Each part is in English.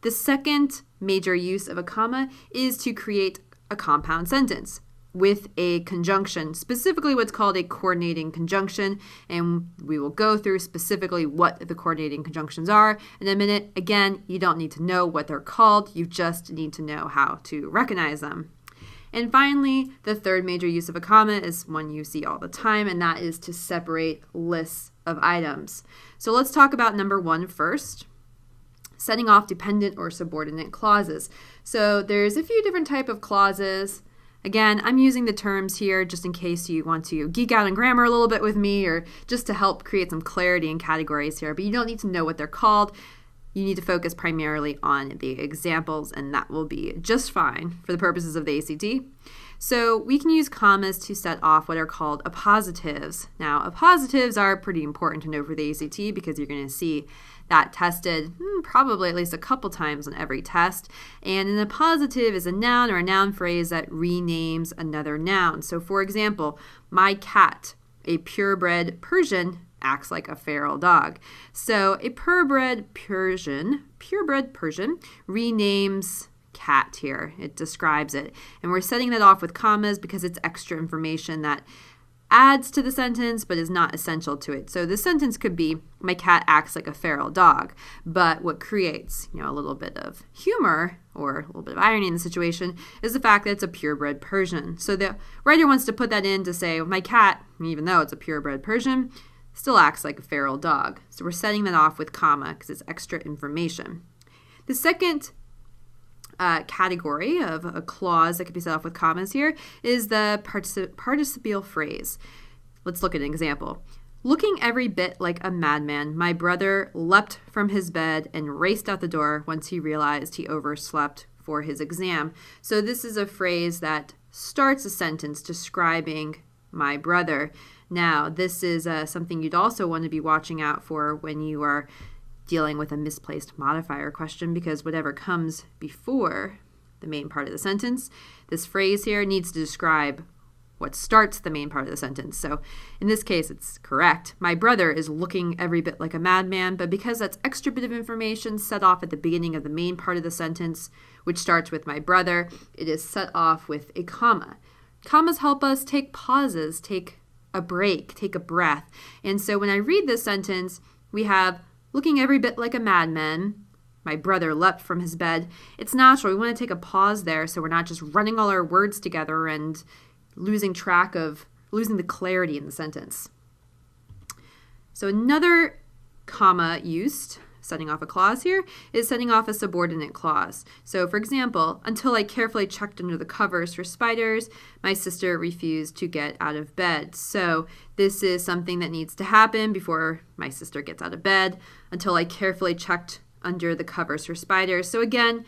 The second major use of a comma is to create a compound sentence with a conjunction, specifically what's called a coordinating conjunction, and we will go through specifically what the coordinating conjunctions are in a minute. Again, you don't need to know what they're called, you just need to know how to recognize them. And finally, the third major use of a comma is one you see all the time, and that is to separate lists of items. So let's talk about number 1 first. Setting off dependent or subordinate clauses. So there's a few different types of clauses. Again, I'm using the terms here just in case you want to geek out on grammar a little bit with me, or just to help create some clarity in categories here, but you don't need to know what they're called. You need to focus primarily on the examples, and that will be just fine for the purposes of the ACT. So we can use commas to set off what are called appositives. Now, appositives are pretty important to know for the ACT because you're going to see that tested probably at least a couple times on every test. And an appositive is a noun or a noun phrase that renames another noun. So for example, my cat, a purebred Persian, acts like a feral dog. So a purebred Persian renames cat here. It describes it. And we're setting that off with commas because it's extra information that adds to the sentence but is not essential to it. So the sentence could be, my cat acts like a feral dog. But what creates, a little bit of humor or a little bit of irony in the situation is the fact that it's a purebred Persian. So the writer wants to put that in to say, my cat, even though it's a purebred Persian, still acts like a feral dog. So we're setting that off with comma because it's extra information. The second category of a clause that could be set off with commas here is the participial phrase. Let's look at an example. Looking every bit like a madman, my brother leapt from his bed and raced out the door once he realized he overslept for his exam. So this is a phrase that starts a sentence describing my brother. Now, this is something you'd also want to be watching out for when you are dealing with a misplaced modifier question, because whatever comes before the main part of the sentence, this phrase here needs to describe what starts the main part of the sentence. So in this case, it's correct. My brother is looking every bit like a madman, but because that's extra bit of information set off at the beginning of the main part of the sentence, which starts with my brother, it is set off with a comma. Commas help us take pauses, take a break, take a breath. And so when I read this sentence, we have looking every bit like a madman, my brother leapt from his bed. It's natural. We want to take a pause there so we're not just running all our words together and losing the clarity in the sentence. So another comma used, setting off a clause here, is setting off a subordinate clause. So for example, until I carefully checked under the covers for spiders, my sister refused to get out of bed. So this is something that needs to happen before my sister gets out of bed, until I carefully checked under the covers for spiders. So again,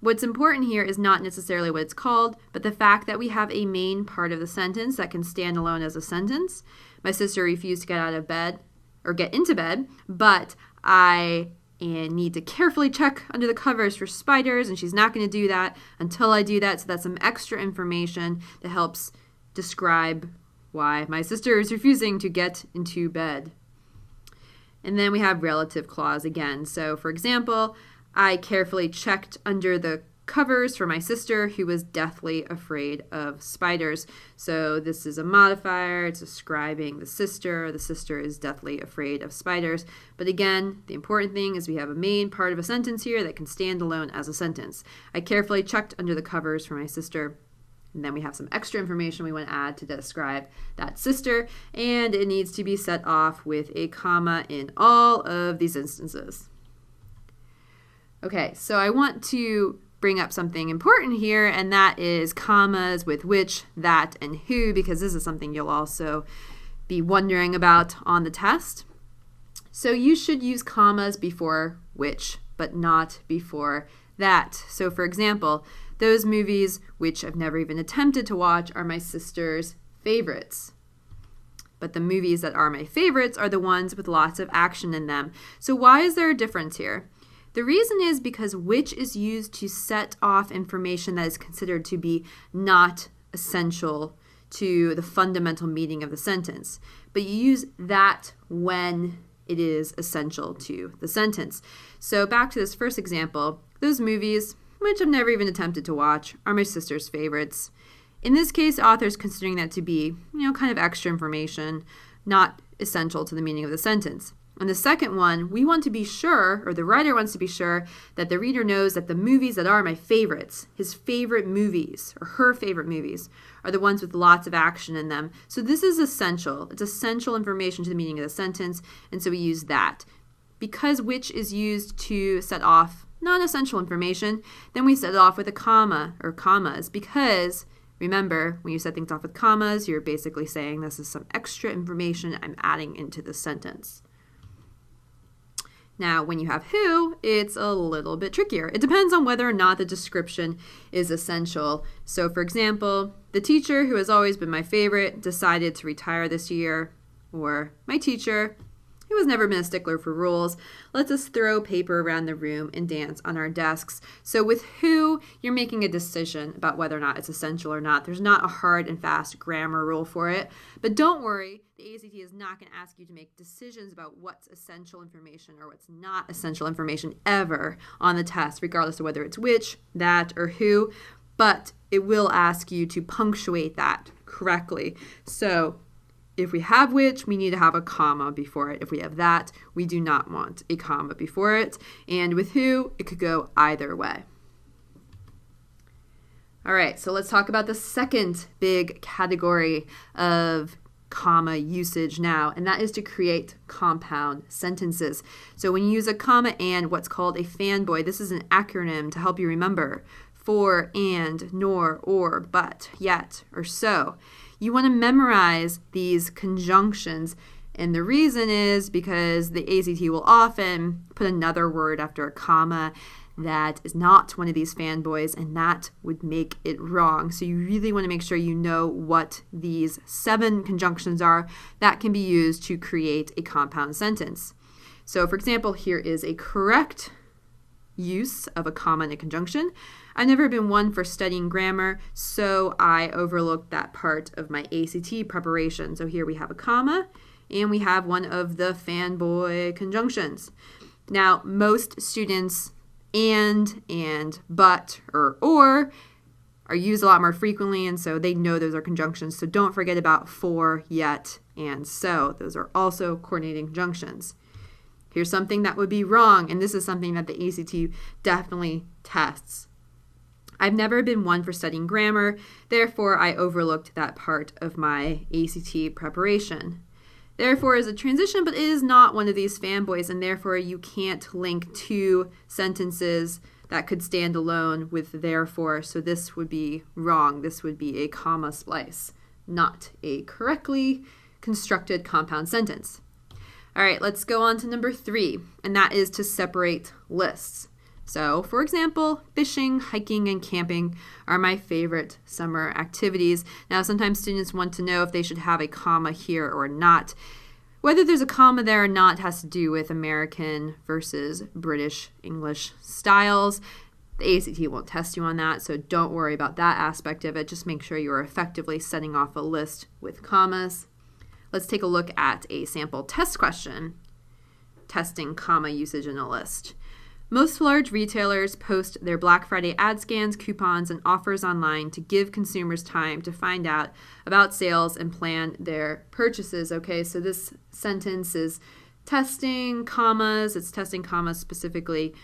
what's important here is not necessarily what it's called, but the fact that we have a main part of the sentence that can stand alone as a sentence. My sister refused to get out of bed or get into bed, but I need to carefully check under the covers for spiders, and she's not going to do that until I do that. So that's some extra information that helps describe why my sister is refusing to get into bed. And then we have relative clause again. So for example, I carefully checked under the covers for my sister who was deathly afraid of spiders. So this is a modifier. It's describing the sister. The sister is deathly afraid of spiders. But again, the important thing is we have a main part of a sentence here that can stand alone as a sentence. I carefully checked under the covers for my sister. And then we have some extra information we want to add to describe that sister. And it needs to be set off with a comma in all of these instances. Okay, so I want to bring up something important here, and that is commas with which, that, and who, because this is something you'll also be wondering about on the test. So you should use commas before which, but not before that. So for example, those movies which I've never even attempted to watch are my sister's favorites. But the movies that are my favorites are the ones with lots of action in them. So why is there a difference here? The reason is because which is used to set off information that is considered to be not essential to the fundamental meaning of the sentence. But you use that when it is essential to the sentence. So back to this first example, those movies, which I've never even attempted to watch, are my sister's favorites. In this case, the author is considering that to be, kind of extra information, not essential to the meaning of the sentence. And the second one, we want to be sure, or the writer wants to be sure, that the reader knows that the movies that are my favorites, his favorite movies, or her favorite movies, are the ones with lots of action in them. So this is essential. It's essential information to the meaning of the sentence, and so we use that. Because which is used to set off non-essential information, then we set it off with a comma, or commas, because remember, when you set things off with commas, you're basically saying this is some extra information I'm adding into the sentence. Now, when you have who, it's a little bit trickier. It depends on whether or not the description is essential. So, for example, the teacher who has always been my favorite decided to retire this year, or my teacher who has never been a stickler for rules lets us throw paper around the room and dance on our desks. So with who, you're making a decision about whether or not it's essential or not. There's not a hard and fast grammar rule for it. But don't worry, the ACT is not going to ask you to make decisions about what's essential information or what's not essential information ever on the test, regardless of whether it's which, that, or who. But it will ask you to punctuate that correctly. So if we have which, we need to have a comma before it. If we have that, we do not want a comma before it. And with who, it could go either way. All right, so let's talk about the second big category of comma usage now, and that is to create compound sentences. So when you use a comma and what's called a fanboy, this is an acronym to help you remember: for, and, nor, or, but, yet, or so. You want to memorize these conjunctions, and the reason is because the ACT will often put another word after a comma that is not one of these fanboys, and that would make it wrong. So you really want to make sure you know what these 7 conjunctions are that can be used to create a compound sentence. So for example, here is a correct use of a comma in a conjunction. I've never been one for studying grammar, so I overlooked that part of my ACT preparation. So here we have a comma, and we have one of the fanboy conjunctions. Now, most students and, but, or are used a lot more frequently, and so they know those are conjunctions. So don't forget about for, yet, and so. Those are also coordinating conjunctions. Here's something that would be wrong, and this is something that the ACT definitely tests. I've never been one for studying grammar, therefore I overlooked that part of my ACT preparation. Therefore is a transition, but it is not one of these fanboys, and therefore you can't link 2 sentences that could stand alone with therefore, so this would be wrong. This would be a comma splice, not a correctly constructed compound sentence. All right, let's go on to number 3, and that is to separate lists. So, for example, fishing, hiking, and camping are my favorite summer activities. Now, sometimes students want to know if they should have a comma here or not. Whether there's a comma there or not has to do with American versus British English styles. The ACT won't test you on that, so don't worry about that aspect of it. Just make sure you are effectively setting off a list with commas. Let's take a look at a sample test question, testing comma usage in a list. Most large retailers post their Black Friday ad scans, coupons, and offers online to give consumers time to find out about sales and plan their purchases. Okay, so this sentence is testing commas. It's testing commas specifically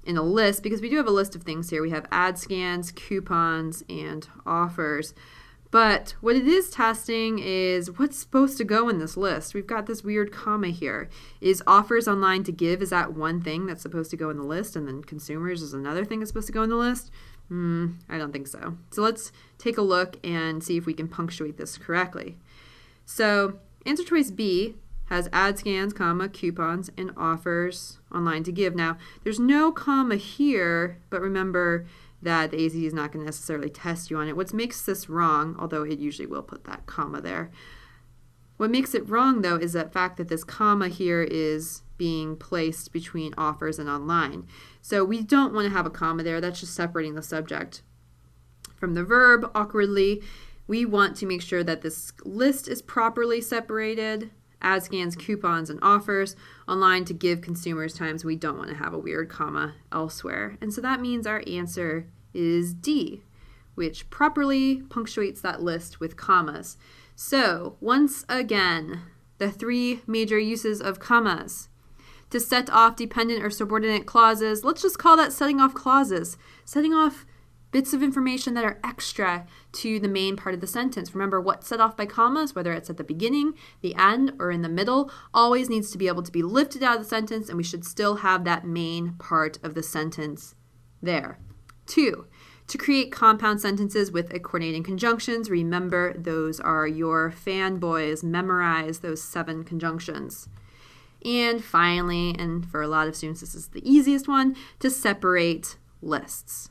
in a list because we do have a list of things here. We have ad scans, coupons, and offers. But what it is testing is what's supposed to go in this list. We've got this weird comma here. Is offers online to give, is that one thing that's supposed to go in the list, and then consumers is another thing that's supposed to go in the list? I don't think so. So let's take a look and see if we can punctuate this correctly. So answer choice B has ad scans, comma, coupons, and offers online to give. Now, there's no comma here, but remember that the ACT is not going to necessarily test you on it. What makes this wrong, although it usually will put that comma there, what makes it wrong, though, is the fact that this comma here is being placed between offers and online. So we don't want to have a comma there. That's just separating the subject from the verb awkwardly. We want to make sure that this list is properly separated ad scans, coupons, and offers online to give consumers times we don't want to have a weird comma elsewhere. And so that means our answer is D, which properly punctuates that list with commas. So once again, the three major uses of commas. To set off dependent or subordinate clauses, let's just call that setting off clauses. Setting off bits of information that are extra to the main part of the sentence. Remember, what's set off by commas, whether it's at the beginning, the end, or in the middle, always needs to be able to be lifted out of the sentence, and we should still have that main part of the sentence there. 2, to create compound sentences with coordinating conjunctions. Remember, those are your fanboys. Memorize those 7 conjunctions. And finally, and for a lot of students this is the easiest one, to separate lists.